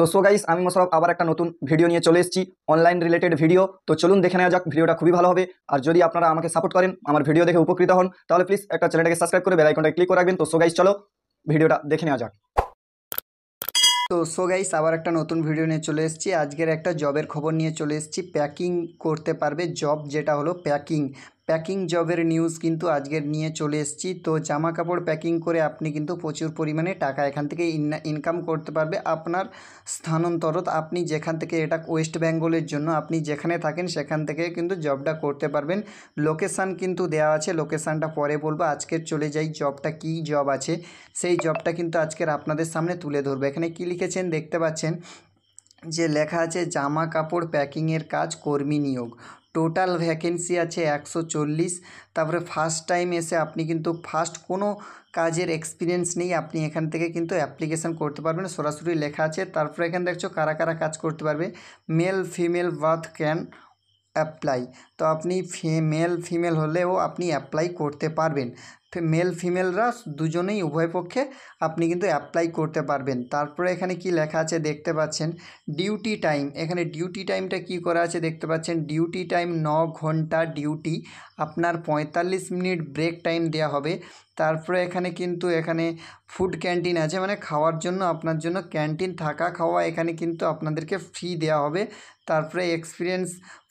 তো so guys, আমি মোশাররফ আবার একটা নতুন ভিডিও নিয়ে চলে এসেছি, অনলাইন রিলেটেড ভিডিও। তো চলুন দেখে নেওয়া যাক, ভিডিওটা খুবই ভালো হবে। আর যদি আপনারা আমাকে সাপোর্ট করেন, আমার ভিডিও দেখে উপকৃত হন, তাহলে প্লিজ একটা চ্যানেলটাকে সাবস্ক্রাইব করে বেল আইকনটা ক্লিক করে রাখবেন। তো সো গাইস, চলো ভিডিওটা দেখে নেওয়া যাক। তো সো গাইস, আবার একটা নতুন ভিডিও নিয়ে চলে এসেছি। আজকের একটা জবের খবর নিয়ে চলে এসেছি। প্যাকিং করতে পারবে জব, যেটা হলো প্যাকিং জবের নিউজ কিন্তু আজকের নিয়ে চলে এসেছি। তো জামা কাপড় প্যাকিং করে আপনি কিন্তু প্রচুর পরিমাণে টাকা এখান থেকে ইনকাম করতে পারবে। আপনার স্থানান্তরত আপনি যেখান থেকে, এটা ওয়েস্ট বেঙ্গলের জন্য, আপনি যেখানে থাকেন সেখান থেকে কিন্তু জবটা করতে পারবেন। লোকেশান কিন্তু দেওয়া আছে, লোকেশানটা পরে বলবো। আজকে চলে যাই জবটা, কী জব আছে সেই জবটা কিন্তু আজকের আপনাদের সামনে তুলে ধরবো। এখানে কি লিখেছেন দেখতে পাচ্ছেন, যে লেখা আছে জামা কাপড় প্যাকিংয়ের কাজ, কর্মী নিয়োগ। টোটাল ভ্যাকেন্সি আছে 140। তারপরে ফার্স্ট টাইম এসে আপনি কিন্তু কোনো কাজের এক্সপিরিয়েন্স নেই, আপনি এখান থেকে কিন্তু অ্যাপ্লিকেশান করতে পারবেন, সরাসরি লেখা আছে। তারপরে এখানে দেখছো কারা কারা কাজ করতে পারবে। Male female both can apply. তো আপনি মেল ফিমেল হলেও আপনি অ্যাপ্লাই করতে পারবেন। মেল ফিমেলরা দুজনেই, উভয় পক্ষে আপনি কিন্তু অ্যাপ্লাই করতে পারবেন। তারপরে এখানে কি লেখা আছে দেখতে পাচ্ছেন, ডিউটি টাইম। এখানে ডিউটি টাইমটা কি করা আছে দেখতে পাচ্ছেন, ডিউটি টাইম 9 ঘন্টা ডিউটি, আপনার 45 মিনিট ব্রেক টাইম দেওয়া হবে। তারপরে এখানে কিন্তু ফুড ক্যান্টিন আছে, মানে খাওয়ার জন্য আপনার জন্য ক্যান্টিন, থাকা খাওয়া এখানে কিন্তু আপনাদেরকে ফ্রি দেওয়া হবে। তারপরে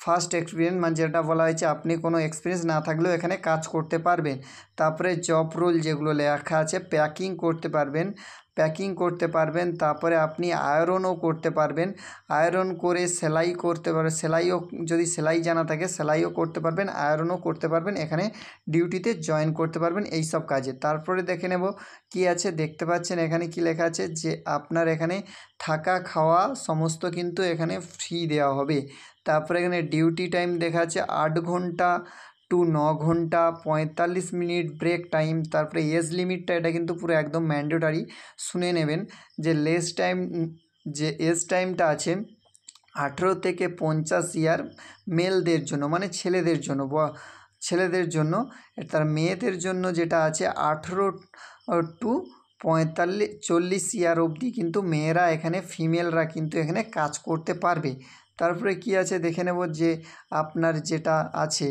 ফার্স্ট এক্সপিরিয়েন্স, মানে যেটা বলা হয়েছে আপনি কোনো এক্সপিরিয়েন্স না থাকলেও এখানে কাজ করতে পারবেন। তারপরে জব রোল যেগুলো লেখা আছে, প্যাকিং করতে পারবেন। তারপরে আপনি আয়রনও করতে পারবেন, আয়রন করে সেলাই করতে পারবেন, সেলাইও যদি সেলাই জানা থাকে সেলাইও করতে পারবেন, আয়রনও করতে পারবেন, এখানে ডিউটিতে জয়েন করতে পারবেন এই সব কাজে। তারপরে দেখে নেব কি আছে দেখতে পাচ্ছেন, এখানে কি লেখা আছে, যে আপনার এখানে থাকা খাওয়া সমস্ত কিন্তু এখানে ফ্রি দেওয়া হবে। তারপরে এখানে ডিউটি টাইম দেখা আছে 8 ঘন্টা টু 9 ঘন্টা, 45 মিনিট ব্রেক টাইম। তারপরে এজ লিমিটটা, এটা কিন্তু পুরো একদম ম্যান্ডেটরি, শুনে নেবেন। যে এজ টাইমটা আছে 18 থেকে 50 ইয়ার মেলদের জন্য, মানে ছেলেদের জন্য। তার মেয়েদের জন্য যেটা আছে 18 টু 40 ইয়ার অবধি কিন্তু মেয়েরা, এখানে ফিমেলরা কিন্তু এখানে কাজ করতে পারবে। তারপরে কি আছে দেখে নেব, যে আপনার যেটা আছে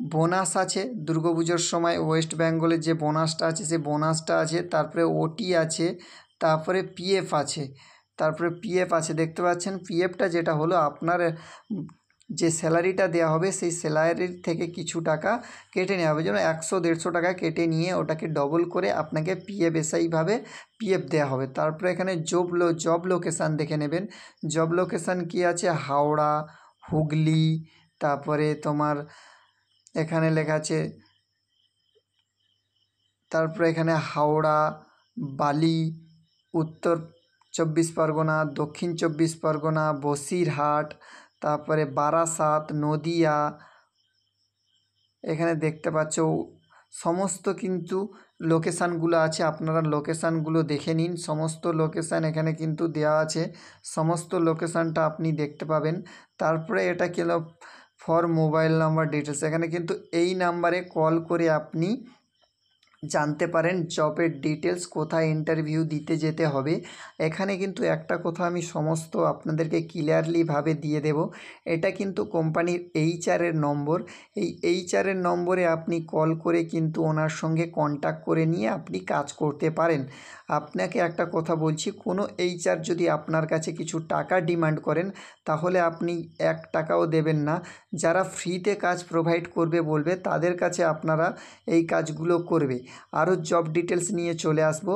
বোনাস আছে, দুর্গাপুজোর সময় ওয়েস্ট বেঙ্গলের যে বোনাসটা আছে সেই বোনাসটা আছে। তারপরে ওটি আছে, তারপরে পিএফ আছে দেখতে পাচ্ছেন। পিএফটা যেটা হলো আপনার যে স্যালারিটা দেওয়া হবে সেই স্যালারির থেকে কিছু টাকা কেটে নেওয়া হবে, যেন 100-150 টাকা কেটে নিয়ে ওটাকে ডবল করে আপনাকে পিএফ এসআইভাবে পিএফ দেওয়া হবে। তারপরে এখানে জব লোকেশান দেখে নেবেন। জব লোকেশান কি আছে, হাওড়া, হুগলি, তারপরে তোমার এখানে লেখা আছে, তারপরে এখানে হাওড়া, বালি, উত্তর 24 পরগনা, দক্ষিণ 24 পরগনা, বসিরহাট, তারপরে বারাসাত, নদিয়া, এখানে দেখতে পাচ্ছ সমস্ত কিন্তু লোকেশানগুলো আছে। আপনারা লোকেশানগুলো দেখে নিন, সমস্ত লোকেশান এখানে কিন্তু দেওয়া আছে, সমস্ত লোকেশানটা আপনি দেখতে পাবেন। তারপরে এটা কি হলো, ফর মোবাইল নাম্বার ডিটেলস, এখানে কিন্তু এই নাম্বারে কল করে আপনি জানতে পারেন জবের ডিটেলস, কোথায় ইন্টারভিউ দিতে যেতে হবে। এখানে কিন্তু একটা কথা আমি সমস্ত আপনাদেরকে ক্লিয়ারলিভাবে দিয়ে দেব, এটা কিন্তু কোম্পানির এইচআরের নম্বর। এই এইচআরের নম্বরে আপনি কল করে কিন্তু ওনার সঙ্গে কন্ট্যাক্ট করে নিয়ে আপনি কাজ করতে পারেন। আপনাকে একটা কথা বলছি, কোনো এইচআর যদি আপনার কাছে কিছু টাকা ডিমান্ড করেন তাহলে আপনি 1 টাকাও দেবেন না। যারা ফ্রিতে কাজ প্রোভাইড করবে বলবে তাদের কাছে আপনারা এই কাজগুলো করবে। আরও জব ডিটেলস নিয়ে চলে আসব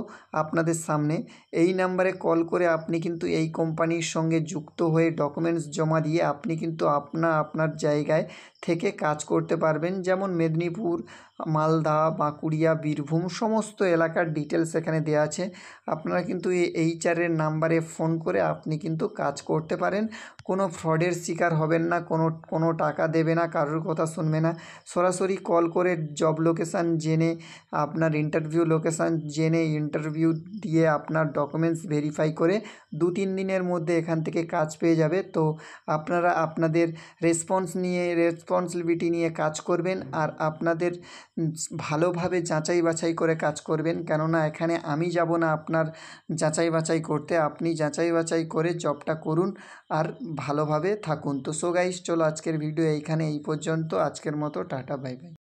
আপনাদের সামনে। এই নাম্বারে কল করে আপনি কিন্তু এই কোম্পানির সঙ্গে যুক্ত হয়ে ডকুমেন্টস জমা দিয়ে আপনি কিন্তু আপনার জায়গায় থেকে কাজ করতে পারবেন। যেমন মেদিনীপুর, মালদা, বাঁকুড়া, বীরভূম সমস্ত এলাকার ডিটেলস এখানে দেওয়া আছে। আপনারা কিন্তু এই এইচআরের নাম্বারে ফোন করে আপনি কিন্তু কাজ করতে পারেন। কোনো ফ্রডের শিকার হবেন না, কোনো টাকা দেবে না, কারোর কথা শুনবে না। সরাসরি কল করে জব লোকেশান জেনে, আপনার ইন্টারভিউ লোকেশান জেনে, ইন্টারভিউ দিয়ে আপনার ডকুমেন্টস ভেরিফাই করে 2-3 দিনের মধ্যে এখান থেকে কাজ পেয়ে যাবে। তো আপনারা আপনাদের রেসপন্স রেসপন্সিবিলিটি নিয়ে কাজ করবেন আর আপনাদের ভালোভাবে যাচাই বাছাই করে কাজ করবেন, কেননা এখানে আমি যাব না আপনার যাচাই বাছাই করতে, আপনি যাচাই বাছাই করে জবটা করুন আর ভালোভাবে থাকুন। তো সো গাইস, চলো আজকের ভিডিও এইখানে এই পর্যন্ত। আজকের মতো টাটা, বাই বাই।